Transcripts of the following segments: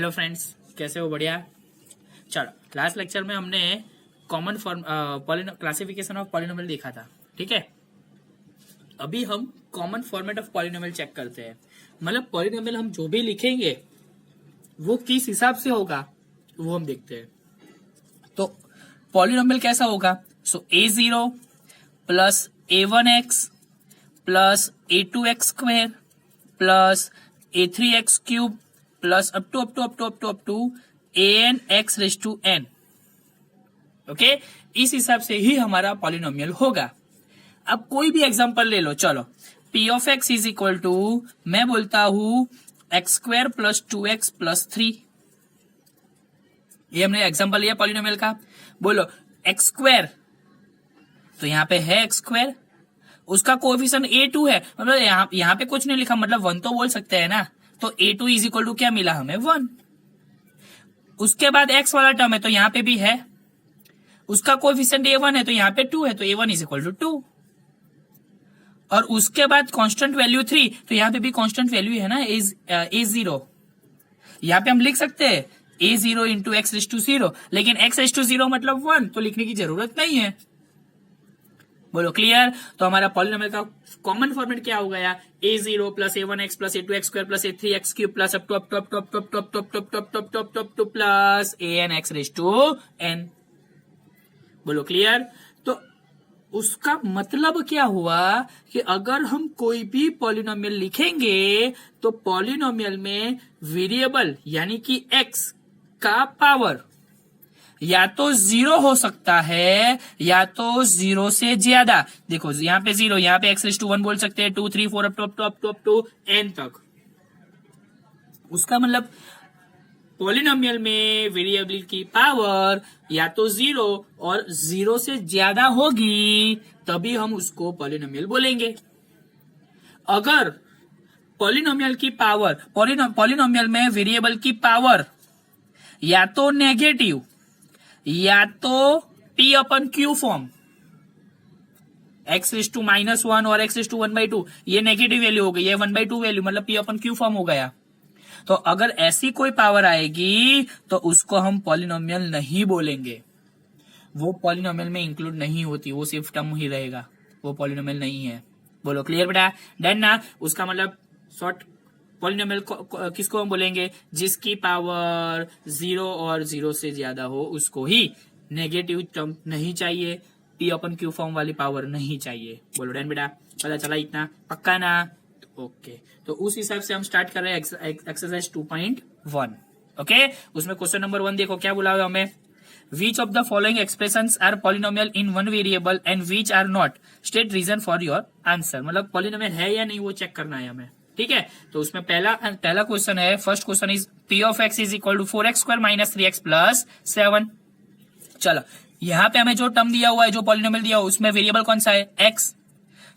Hello friends, कैसे हो? बढ़िया। चलो, लास्ट लेक्चर में हमने common form classification of polynomial देखा था। ठीक है, अभी हम common format of polynomial check करते हैं। मतलब पॉलिनोमियल हम जो भी लिखेंगे वो किस हिसाब से होगा वो हम देखते हैं। तो पॉलिनोमियल कैसा होगा? So a0 plus a1x plus a2x² plus a3x³ plus up to an(x)n। Okay, इस हिसाब से ही हमारा पॉलिनोमियल होगा। अब कोई भी एग्जांपल ले लो। चलो, p of x is equal to, मैं बोलता हूं x² प्लस 2x प्लस 3। ये हमने एग्जांपल लिया पॉलिनोमियल का। बोलो x², तो यहां पे है x², उसका कोएफिशिएंट a2 है। मतलब यहां पे कुछ नहीं लिखा, मतलब 1 तो बोल सकते हैं ना। तो a2 इज इक्वल टू क्या मिला हमें? 1। उसके बाद x वाला टर्म है तो यहां पे भी है, उसका कोएफिशिएंट a1 है तो यहां पे 2 है, तो a1 इज इक्वल टू 2। और उसके बाद कांस्टेंट वैल्यू 3, तो यहां पे भी कांस्टेंट वैल्यू है ना, a0। यहां पे हम लिख सकते हैं a0 इंटू x⁻0, लेकिन x⁻0 मतलब 1, तो लिखने की जरूरत नहीं है। बोलो क्लियर? तो हमारा पॉलिनोमियल का कॉमन फॉर्मेट क्या हो गया? a0 plus a1x plus a2x² plus a3x³ plus up two plus an(x)n। बोलो क्लियर? तो उसका मतलब क्या हुआ कि अगर हम कोई भी पॉलिनोमियल लिखेंगे तो पॉलिनोमियल में वेरिएबल यानी कि x का पावर या तो 0 हो सकता है या तो 0 से ज्यादा। देखो यहां पे 0, यहां पे x⁻1 बोल सकते हैं, 2 3 4 अप टू n तक। उसका मतलब पॉलिनोमियल में वेरिएबल की पावर या तो 0 और 0 से ज्यादा होगी, तभी हम उसको पॉलिनोमियल बोलेंगे। अगर पॉलिनोमियल की पावर, पॉलिनोमियल में वेरिएबल की पावर या तो नेगेटिव या तो p/q फॉर्म, x⁻1 और x⁻1/2, ये नेगेटिव वैल्यू हो गई, ये 1/2 वैल्यू, मतलब p/q फॉर्म हो गया। तो अगर ऐसी कोई पावर आएगी तो उसको हम पॉलिनोमियल नहीं बोलेंगे। वो पॉलिनोमियल में इंक्लूड नहीं होती, वो सिर्फ टर्म ही रहेगा, वो पॉलिनोमियल नहीं है। बोलो क्लियर बेटा? डन ना? उसका मतलब शॉर्ट पॉलिनोमियल किसको हम बोलेंगे? जिसकी पावर 0 और 0 से ज्यादा हो, उसको ही। नेगेटिव टर्म नहीं चाहिए, p/q फॉर्म वाली पावर नहीं चाहिए। बोलो डन बेटा? पता चला इतना? पक्का ना? ओके, तो उस हिसाब से हम स्टार्ट कर रहे हैं एक्सरसाइज 2.1। ओके, उसमें क्वेश्चन नंबर 1 देखो क्या बोला हुआ हमें। Which of the following expressions are polynomial in one variable and which are not? State reason for your answer। मतलब पॉलिनोमियल है या नहीं वो चेक करना है हमें। ठीक है, तो उसमें पहला क्वेश्चन है, first question is p of x is equal to 4x² minus 3x plus 7। चलो, यहाँ पे हमें जो टर्म दिया हुआ है, जो पॉलिनोमियल दिया हुआ है, उसमें वेरिएबल कौन सा है? x।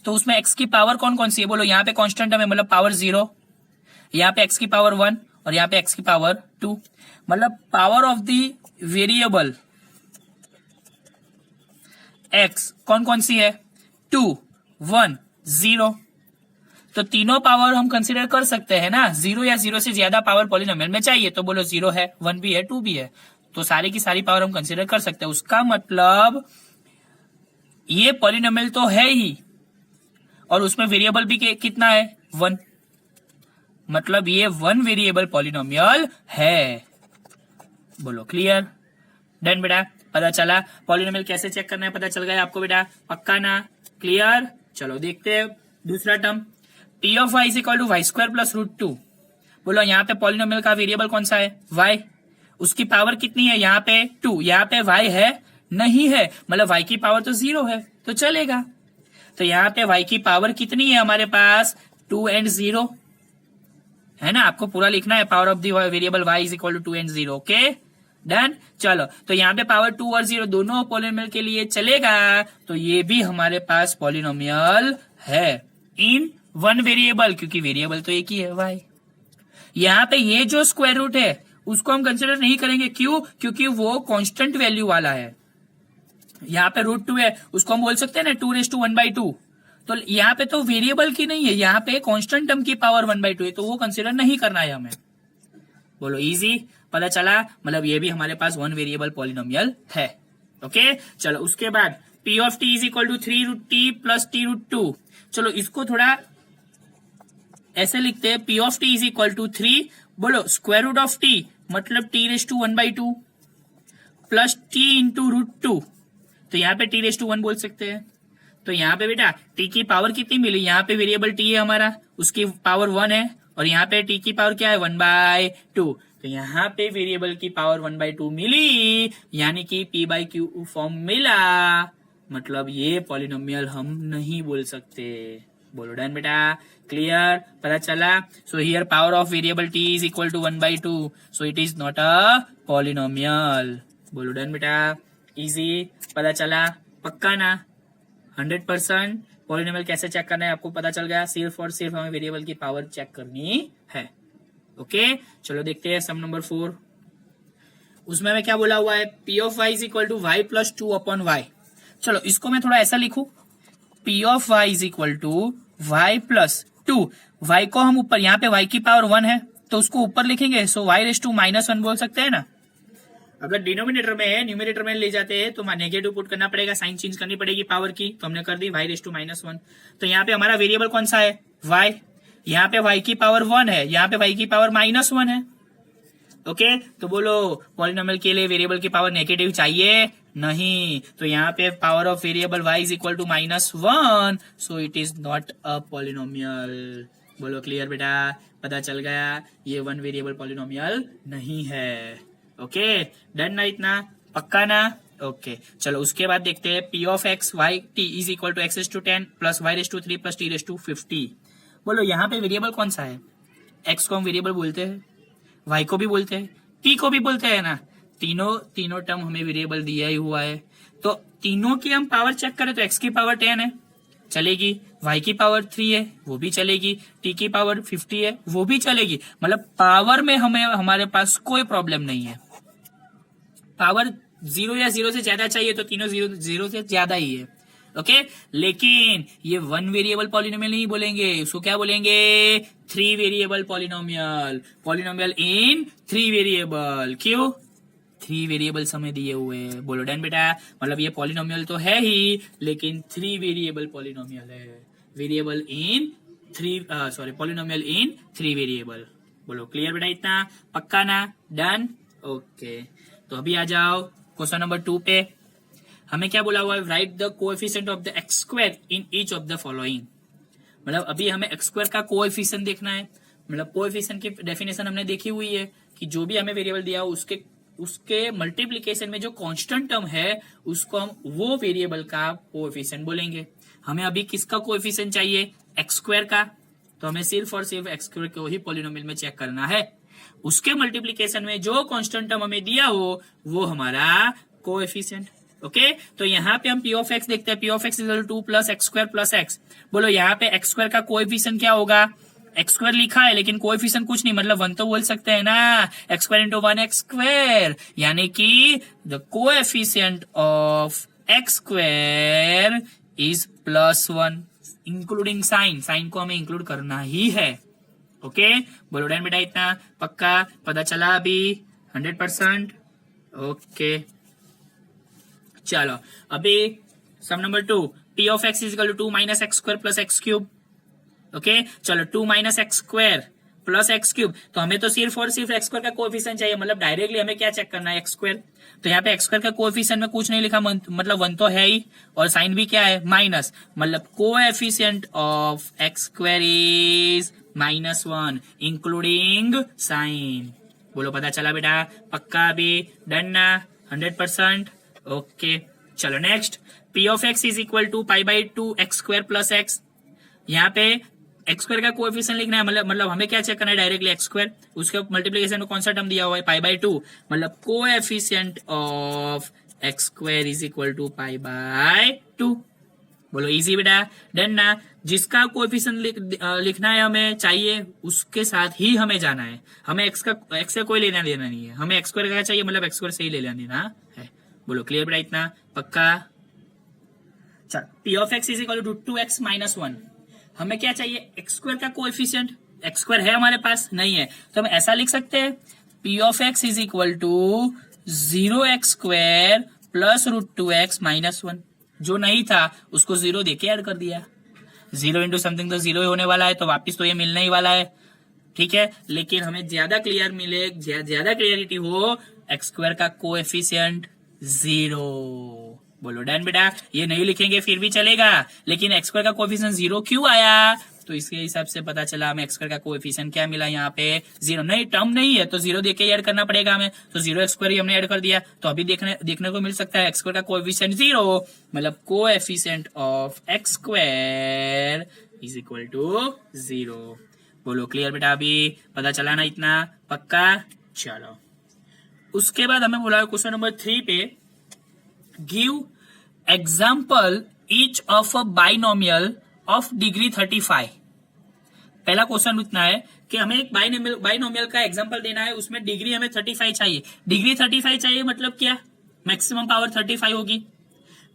तो उसमें x की पावर कौन कौन सी है? बोलो, यहाँ पे कांस्टेंट है, मतलब पावर 0, यहाँ पे x की पावर 1 और यहाँ पे x की पावर 2। मतलब power of the variable x कौन कौन सी है? 2 1 0। तो तीनों पावर हम कंसीडर कर सकते हैं ना। 0 या 0 से ज्यादा पावर पॉलिनोमियल में चाहिए, तो बोलो 0 है, 1 भी है, 2 भी है, तो सारी की सारी पावर हम कंसीडर कर सकते हैं। उसका मतलब ये पॉलिनोमियल तो है ही, और उसमें वेरिएबल भी कितना है? 1। मतलब ये 1 वेरिएबल पॉलिनोमियल है। बोलो क्लियर? डन बेटा? पता चला पॉलिनोमियल कैसे चेक करना है? पता चल गया आपको बेटा? पक्का ना? क्लियर? चलो देखते हैं दूसरा term, p of y is equal to y² plus √2। बोलो, यहाँ पे पॉलिनोमियल का वेरिएबल कौन सा है? y। उसकी पावर कितनी है? यहाँ पे 2, यहाँ पे y है नहीं है, मतलब y की पावर तो 0 है, तो चलेगा। तो यहाँ पे y की पावर कितनी है हमारे पास? 2 and 0 है ना। आपको पूरा लिखना है, power of the variable y is equal to 2 and 0। Okay done? चलो, तो यहाँ पे पावर 2 और 0 दोनों पॉलिनोमियल के लिए चलेगा, तो ये भी हमारे पास पॉलिनोमियल है इन 1 वेरिएबल, क्योंकि वेरिएबल तो एक ही है y। यहाँ पे ये जो स्क्वायर रूट है उसको हम कंसिडर नहीं करेंगे। क्यों? क्योंकि वो कांस्टेंट वैल्यू वाला है। यहाँ पे √2 है, उसको हम बोल सकते हैं ना 2⁻1/2। तो यहाँ पे तो वेरिएबल की नहीं है, यहाँ पे कांस्टेंट टर्म की पावर 1/2 है, तो वो कंसिडर नहीं करना है हमें। बोलो इजी? पता चला, मतलब ये भी हमारे पास वन वेरिएबल पॉलिनोमियल है। ओके, चलो उसके बाद p of t is equal to 3 root t plus t root two. चलो इसको थोड़ा ऐसे लिखते हैं, p of t is equal to 3, बोलो स्क्वायर रूट ऑफ t मतलब t raise to 1/2 plus t into root two, तो यहाँ पे t रेस टू 1 बोल सकते हैं। तो यहाँ पे बेटा t की पावर कितनी मिली, यहाँ पे वेरिएबल t है हमारा, उसकी पावर 1 है, और यहाँ पे t की पावर क्या है 1/2, तो यहाँ पे वेरिएबल की पावर 1/2 मिली, यानी कि p/q फॉर्म मिला, मतलब ये पॉलिनोमियल हम नहीं बोल सकते। बोलो डन बेटा, क्लियर, पता चला। So here power of variable t is equal to 1/2, so it is not a polynomial. बोलो डन बेटा, इजी, पता चला, पक्का ना, 100%। पॉलिनोमियल कैसे चेक करना है आपको पता चल गया, सिर्फ और सिर्फ हमें वेरिएबल की पावर चेक करनी है। ओके, चलो देखते हैं सम नंबर 4। उसमें हमें क्या बोला हुआ है, p of y is equal to y plus 2 upon y। चलो इसको मैं थोड़ा ऐसा लिखूं, p of y is equal to y plus 2, y को हम ऊपर, यहाँ पे y की पावर 1 है तो उसको ऊपर लिखेंगे, सो y रेस टू -1 बोल सकते हैं ना। अगर डिनोमिनेटर में है, न्यूमिनेटर में ले जाते हैं तो नेगेटिव पुट करना पड़ेगा, साइन चेंज करनी पड़ेगी पावर की, तो हमने कर दी y रेस टू -1। तो यहाँ पे हमारा वेरिएबल कौन सा है, y, यहाँ पे y की पावर 1 है, यहाँ पे y की पावर -1 है। ओके, तो बोलो पॉलिनोमियल के लिए वेरिएबल की पावर नेगेटिव चाहिए नहीं, तो यहाँ पे power of variable y is equal to -1, so it is not a polynomial. बोलो क्लियर बेटा, पता चल गया, ये वन वेरिएबल पॉलिनोमियल नहीं है। ओके, डन ना, इतना पक्का ना। ओके, चलो उसके बाद देखते हैं p of x y t is equal to x raise to 10 plus y raise to 3 plus t raise to 50। बोलो यहाँ पे वेरिएबल कौन सा है, x को हम वेरिएबल बोलते हैं, y को भी बोलते हैं, t को भी बोलते हैं ना, तीनों टर्म हमें वेरिएबल दिया ही हुआ है, तो तीनों की हम पावर चेक करें तो x की पावर 10 है, चलेगी, y की पावर 3 है, वो भी चलेगी, t की पावर 50 है, वो भी चलेगी, मतलब पावर में हमें हमारे पास कोई प्रॉब्लम नहीं है। पावर 0 या 0 से ज्यादा चाहिए तो तीनों 0 से ज्यादा ही है। ओके, लेकिन ये वन वेरिएबल पॉलिनोमियल नहीं बोलेंगे, उसको क्या बोलेंगे, 3 वेरिएबल पॉलिनोमियल, पॉलिनोमियल इन 3 वेरिएबल। क्यों, 3 वेरिएबल्स हमें दिए हुए हैं। बोलो डन बेटा, मतलब ये पॉलिनोमियल तो है ही, लेकिन 3 वेरिएबल पॉलिनोमियल है, variable in 3, sorry polynomial in 3 variable. बोलो क्लियर बेटा, इतना पक्का ना, डन। ओके, तो अभी आ जाओ क्वेश्चन नंबर 2 पे। हमें क्या बोला हुआ है, right the coefficient of the x square in each of the following. मतलब अभी हमें एक्स स्क्वायर का कोएफिशिएंट देखना है, मतलब कोएफिशिएंट की डेफिनेशन हमने देखी हुई है कि जो भी हमें वेरिएबल दिया हो उसके मल्टीप्लीकेशन में जो कांस्टेंट टर्म है उसको हम वो वेरिएबल का कोएफिशिएंट बोलेंगे। हमें अभी किसका कोएफिशिएंट चाहिए, एक्स स्क्वायर का, तो हमें सिर्फ और सिर्फ एक्स स्क्वायर को ही पॉलिनोमियल में चेक करना है, उसके मल्टीप्लीकेशन में जो कांस्टेंट टर्म हमें दिया हो वो हमारा कोएफिशिएंट। ओके, तो यहाँ पे हम p ऑफ x देखते हैं, p of x equal to 2 plus x square plus x. बोलो यहाँ पे एक्स स्क्वायर का कोएफिशिएंट क्या होगा, एक्स स्क्वायर लिखा है लेकिन कोएफिशिएंट कुछ नहीं, मतलब 1 तो बोल सकते हैं ना, x square into 1 x square, यानी कि the coefficient of x square is +1 including sign को हमें इंक्लूड करना ही है। ओके, बोलो डन बेटा, इतना पक्का, पता चला अभी 100%। ओके, चलो अभी some number 2, p of x is equal to 2 minus x square plus x cube. Okay, चलो 2 minus x square plus x cube, तो हमें तो सिर्फ और सिर्फ एक्स स्क्वायर का कोएफिशिएंट चाहिए, मतलब डायरेक्टली हमें क्या चेक करना है, एक्स स्क्वायर। तो यहाँ पे एक्स स्क्वायर का कोएफिशिएंट में कुछ नहीं लिखा, मतलब 1 तो है ही, और साइन भी क्या है माइनस, मतलब coefficient of x square is -1 including sign. बोलो पता चला बेटा, पक्का अभी, डन ना, 100%। ओके, चलो next, p of x is equal to π/2 x square plus x. यहाँ पे एक्स स्क्वायर का कोएफिशिएंट लिखना है, मतलब हमें क्या चेक करना है, डायरेक्टली एक्स स्क्वायर, उसके मल्टीप्लीकेशन में कौन सा टर्म दिया हुआ है, π/2, मतलब coefficient of x square is equal to π/2। बोलो इजी बेटा, डन ना, जिसका कोएफिशिएंट लिखना है हमें चाहिए उसके साथ ही हमें जाना है, हमें एक्स से कोई लेना देना नहीं है, हमें एक्स स्क्वायर का चाहिए, मतलब एक्स स्क्वायर से ही लेना देना है। बोलो क्लियर बेटा, इतना पक्का। चल, p of x is equal to 2x minus 1, हमें क्या चाहिए, एक्स स्क्वायर का कोएफिशिएंट, एक्स स्क्वायर है हमारे पास नहीं है, तो हम ऐसा लिख सकते हैं p of x is equal to 0x² plus √2x minus 1। जो नहीं था उसको 0 देके ऐड कर दिया। 0 इंटू समथिंग तो 0 होने वाला है, तो वापिस तो ये मिलना ही वाला है, ठीक है। लेकिन हमें ज्यादा क्लियर मिले, ज्यादा क्लियरिटी हो, x² का कोएफिशिएंट 0। बोलो डन बेटा। ये नहीं लिखेंगे फिर भी चलेगा, लेकिन x² का कोएफिशिएंट 0 क्यों आया, तो इसके हिसाब से पता चला हमें x² का कोएफिशिएंट क्या मिला, यहाँ पे 0 नहीं, टर्म नहीं है तो 0 देके ऐड करना पड़ेगा हमें, तो 0x² ही हमने ऐड कर दिया। तो अभी देखने को मिल सकता है x² का कोएफिशिएंट 0, मतलब coefficient of x² is equal to 0। बोलो क्लियर बेटा, अभी पता चला ना इतना, पक्का। चलो उसके बाद हमें बोला क्वेश्चन नंबर 3 पे, give example each of a binomial of degree 35। पहला क्वेश्चन इतना है कि हमें एक बाइनोमियल का एग्जांपल देना है, उसमें डिग्री हमें 35 चाहिए। डिग्री 35 चाहिए मतलब क्या, मैक्सिमम पावर 35 होगी।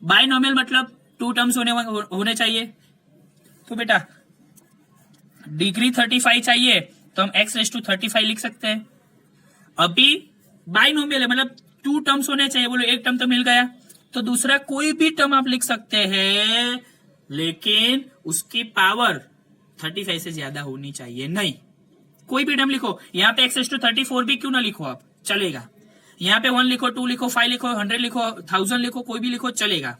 बाइनोमियल मतलब 2 टर्म्स होने चाहिए। तो बेटा डिग्री 35 चाहिए तो हम x⁵35 लिख सकते हैं। अभी बाइनोमियल है मतलब 2 टर्म्स होने चाहिए, बोलो एक टर्म तो मिल गया, तो दूसरा कोई भी टर्म आप लिख सकते हैं, लेकिन उसकी पावर 35 से ज्यादा होनी चाहिए। नहीं, कोई भी टर्म लिखो, यहाँ पे x⁵34 भी क्यों ना लिखो आप, चलेगा। यहाँ पे 1 लिखो, 2 लिखो, 5 लिखो, 100 लिखो, 1000 लिखो, कोई भी लिखो चलेगा।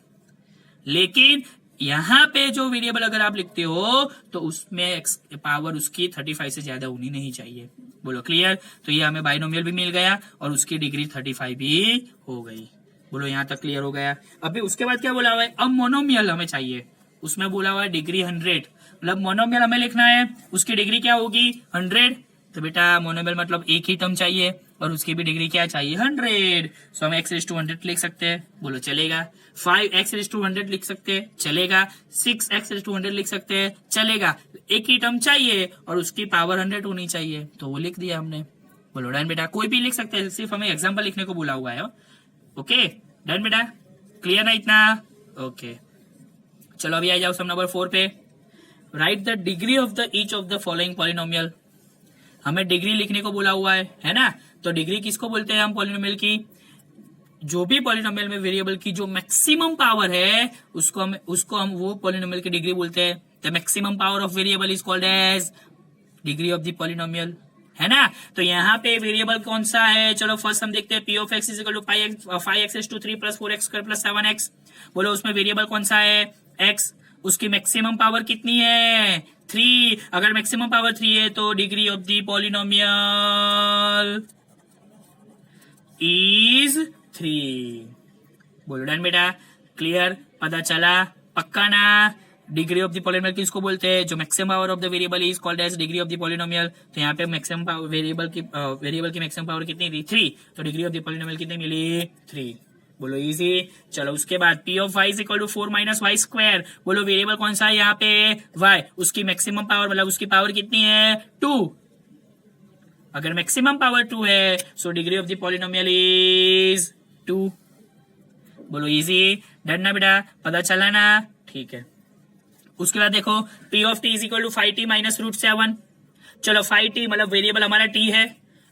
लेकिन यहाँ पे जो वेरिएबल अगर आप लिखते हो तो उसमें पावर उसकी 35 से ज्यादा होनी नहीं चाहिए। बोलो क्लियर। तो ये हमें बाइनोमियल भी मिल गया और उसकी डिग्री 35 भी हो गई। बोलो यहाँ तक क्लियर हो गया। अभी उसके बाद क्या बोला हुआ है, अब मोनोमियल हमें चाहिए, उसमें बोला हुआ है डिग्री 100, मतलब मोनोमियल हमें लिखना है, उसकी डिग्री क्या होगी 100। तो बेटा मोनोमियल मतलब एक ही टर्म चाहिए और उसकी भी डिग्री क्या चाहिए 100। सो हम x⁵100 लिख सकते हैं, बोलो चलेगा। 5x⁵100 लिख सकते हैं, चलेगा। 6x⁵100 लिख सकते हैं, चलेगा। एक ही टर्म चाहिए और उसकी पावर 100 होनी चाहिए, तो वो लिख दिया हमने। बोलो डन बेटा, कोई भी लिख सकते हैं, सिर्फ हमें एग्जाम्पल लिखने को बोला हुआ है। ओके डन बेटा, क्लियर ना इतना। ओके चलो अभी आ जाओ सम नंबर 4 पे। Right the degree of the each of the following polynomial. हमें डिग्री लिखने को बोला हुआ है ना। तो डिग्री किसको बोलते हैं हम पॉलिनोमियल की, जो भी पॉलिनोमियल में वेरिएबल की जो मैक्सिमम पावर है उसको हम वो पॉलिनोमियल की डिग्री बोलते हैं। The maximum power of variable is called as degree of the polynomial, है ना। तो यहाँ पे वेरिएबल कौन सा है, चलो फर्स्ट हम देखते हैं। P of x is equal to 5x⁵3 plus 4x² plus 7x। बोलो उसमें वेरिएबल कौन सा है x, उसकी मैक्सिमम पावर कितनी है 3। अगर मैक्सिमम पावर 3 है तो degree of the polynomial is 3। बोलो डन बेटा, क्लियर, पता चला, पक्का ना। डिग्री ऑफ द पॉलिनोमियल किसको बोलते हैं, जो maximum power of the variable is called as degree of the polynomial. तो यहाँ पे मैक्सिमम पावर वेरिएबल की मैक्सिमम पावर कितनी थी 3, तो डिग्री ऑफ द पॉलिनोमियल कितनी मिली 3। बोलो इजी। चलो उसके बाद P of y is equal to 4 minus y²। बोलो वेरिएबल कौन सा है यहाँ पे y, उसकी मैक्सिमम पावर मतलब उसकी पावर कितनी है 2। अगर मैक्सिमम पावर 2 है सो degree of the polynomial is 2। बोलो इजी, डन ना बेटा, पता चला ना, ठीक है। उसके बाद देखो P of t is equal to 5t minus √7। चलो 5t मतलब वेरिएबल हमारा t है,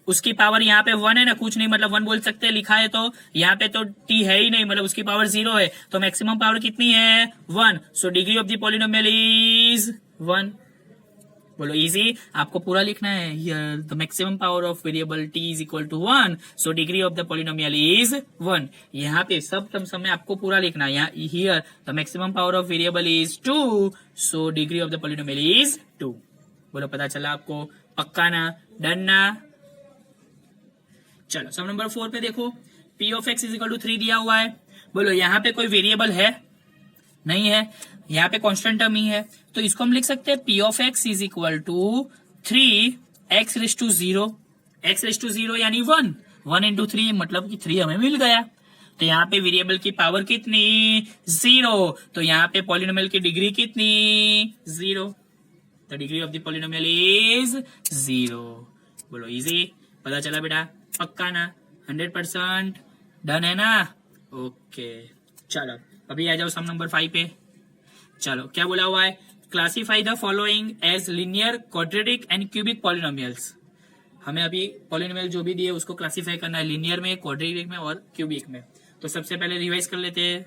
उसकी पावर यहाँ पे 1 है ना, कुछ नहीं मतलब 1 बोल सकते हैं, लिखा है तो यहाँ पे तो t है ही नहीं, मतलब उसकी पावर 0 है, तो मैक्सिमम पावर कितनी है 1। So degree of the polynomial is 1। बोलो इजी, आपको पूरा लिखना है here the maximum power of variable t is equal to 1, so degree of the polynomial is 1। यहाँ पे सब टर्म्स में आपको पूरा लिखना है। Here the maximum power of variable is 2, so degree of the polynomial is 2। बोलो पता चला आपको, पक्का ना, डन ना। चलो सम नंबर 4 पे देखो, P of x is equal to 3 दिया हुआ है। बोलो यहाँ पे कोई वेरिएबल है नहीं है, यहाँ पे कांस्टेंट टर्म ही है, तो इसको हम लिख सकते हैं P of x is equal to 3x⁵0। x⁵0 यानी 1 इंटू 3 मतलब कि 3 हमें मिल गया। तो यहाँ पे वेरिएबल की पावर कितनी 0, तो यहाँ पे पॉलिनोमियल की डिग्री कितनी 0, तो degree of the polynomial is 0। बोलो इजी, पता चला बेटा, पक्का ना, 100% डन है ना। ओके चलो अभी आ जाओ सम नंबर 5 पे। चलो क्या बोला हुआ है, classify the following as linear, quadratic and cubic polynomials. हमें अभी पॉलिनोमियल जो भी दिए उसको क्लासिफाई करना है लीनियर में, क्वाड्रेटिक में और क्यूबिक में। तो सबसे पहले रिवाइज कर लेते हैं।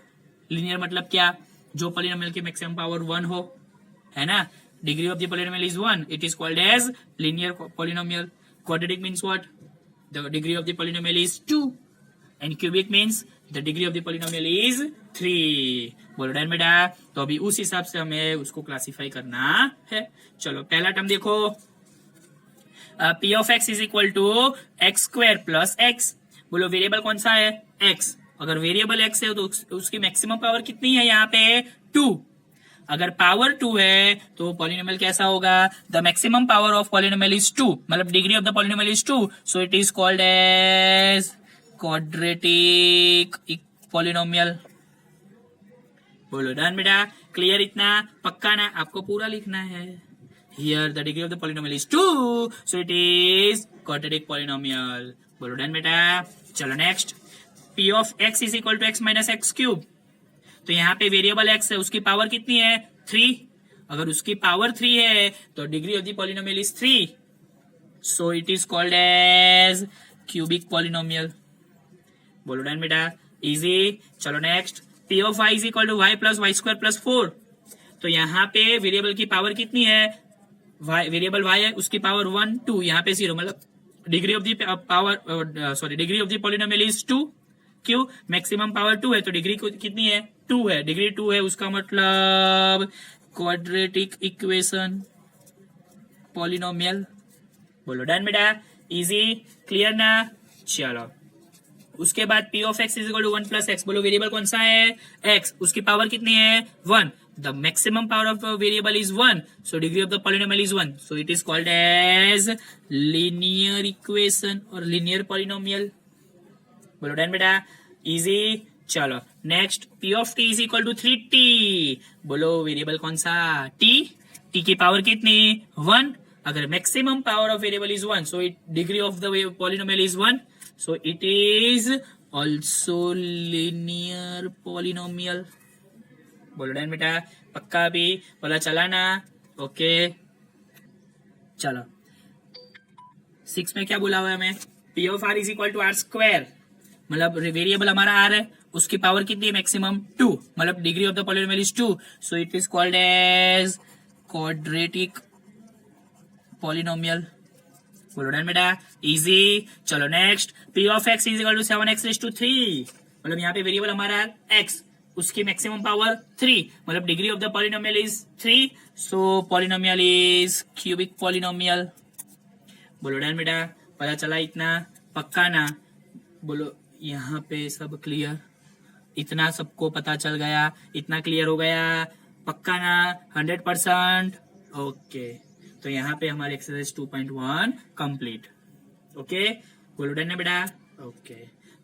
लीनियर मतलब क्या? जो पॉलिनोमियल की मैक्सिमम पावर 1 हो, है ना। Degree of the polynomial is 1, it is called as linear polynomial. Quadratic means what? The degree of the polynomial is 2 and cubic means the degree of the polynomial is 3। बोलो done बेटा। तो अभी उस हिसाब से हमें उसको क्लासिफाई करना है। चलो पहला टर्म देखो, p of x is equal to x square plus x. बोलो वेरिएबल कौन सा है? एक्स। अगर वेरिएबल एक्स है तो उसकी मैक्सिमम पावर कितनी है यहाँ पे? 2। अगर पावर 2 है तो पॉलिनोमियल कैसा होगा? The maximum power of polynomial is 2, मतलब degree of the polynomial is 2, so it is called as quadratic polynomial. बोलो डन बेटा। क्लियर? इतना पक्का ना? आपको पूरा लिखना है। Here the degree of the polynomial is 2, so it is quadratic polynomial. बोलो डन बेटा। चलो next, p of x is equal to x minus x cube. तो यहाँ पे वेरिएबल एक्स है, उसकी पावर कितनी है? 3। अगर उसकी पावर 3 है तो degree of the polynomial is 3, so it is called as cubic polynomial. बोलो डन बेटा। इजी। चलो next, p of y is equal to y plus y square plus 4। तो यहाँ पे वेरिएबल की पावर कितनी है? वेरिएबल वाई है, उसकी पावर 1 2, यहाँ पे 0, मतलब degree of the power degree of the polynomial is 2। क्यों? मैक्सिमम पावर 2 है तो डिग्री कितनी है? 2 है। डिग्री 2 है, उसका मतलब क्वाड्रेटिक इक्वेशन पॉलिनोमियल। बोलो डन बेटा। इजी। क्लियर ना? चलो उसके बाद p of x is equal to 1 plus x. बोलो वेरिएबल कौन सा है? एक्स। उसकी पावर कितनी है? 1। The maximum power of variable is 1, so degree of the polynomial is 1, so it is called as linear equation और लीनियर पॉलिनोमियल। बोलो done बेटा। इजी। चलो next, p of t is equal to 3t। बोलो variable कौन सा? T. T की power कितनी? 1। अगर maximum power of variable is 1, so it degree of the polynomial is 1, so it is also linear polynomial। बोलो done बेटा। पक्का भी पता चला ना? ओके चलो 6 में क्या बोला हुआ है हमें? P of r is equal to r square, मतलब वेरिएबल हमारा आर है, उसकी पावर कितनी है? मैक्सिमम 2, मतलब degree of the polynomial is 2, so it is called as quadratic polynomial. बोलो डन बेटा। इजी। चलो next, p of x is equal to 7x raise to 3। मतलब यहाँ पे वेरिएबल हमारा है x, उसकी मैक्सिमम पावर 3, मतलब degree of the polynomial is 3, so polynomial is cubic polynomial. बोलो डन बेटा। पता चला इतना? पक्का ना? बोलो यहाँ पे सब क्लियर? इतना सबको पता चल गया? इतना क्लियर हो गया? पक्का ना? 100%? ओके तो यहाँ पे हमारे एक्सरसाइज 2.1 कंप्लीट। ओके बोलो डन है बेटा। ओके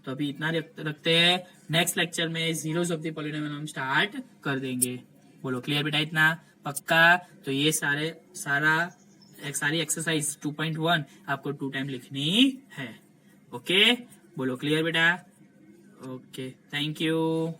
तो अभी इतना रखते हैं, नेक्स्ट लेक्चर में जीरोस ऑफ द पॉलिनोमियल हम स्टार्ट कर देंगे। बोलो क्लियर बेटा? इतना पक्का? तो ये सारी एक्सरसाइज 2.1 आपको 2 टाइम लिखनी है। ओके बोलो क्लियर बेटा? Okay thank you.